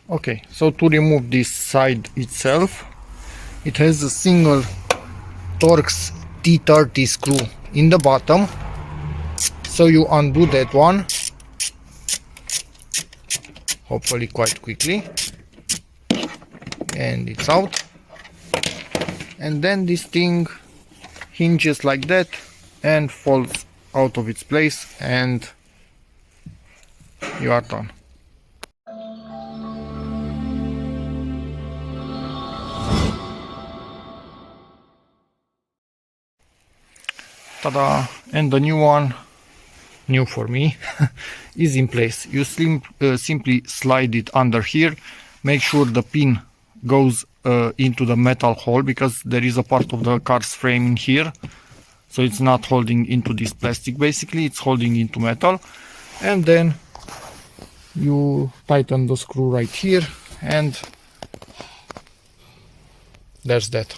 Okay, so to remove this side itself, it has a single Torx T30 screw in the bottom. So you undo that one, hopefully quite quickly, and it's out. And then this thing hinges like that and falls out of its place, and you are done. Ta-da! And the new one, new for me, is in place. You simply slide it under here. Make sure the pin goes into the metal hole, because there is a part of the car's frame in here, so it's not holding into this plastic. Basically, it's holding into metal. And then you tighten the screw right here, and there's that.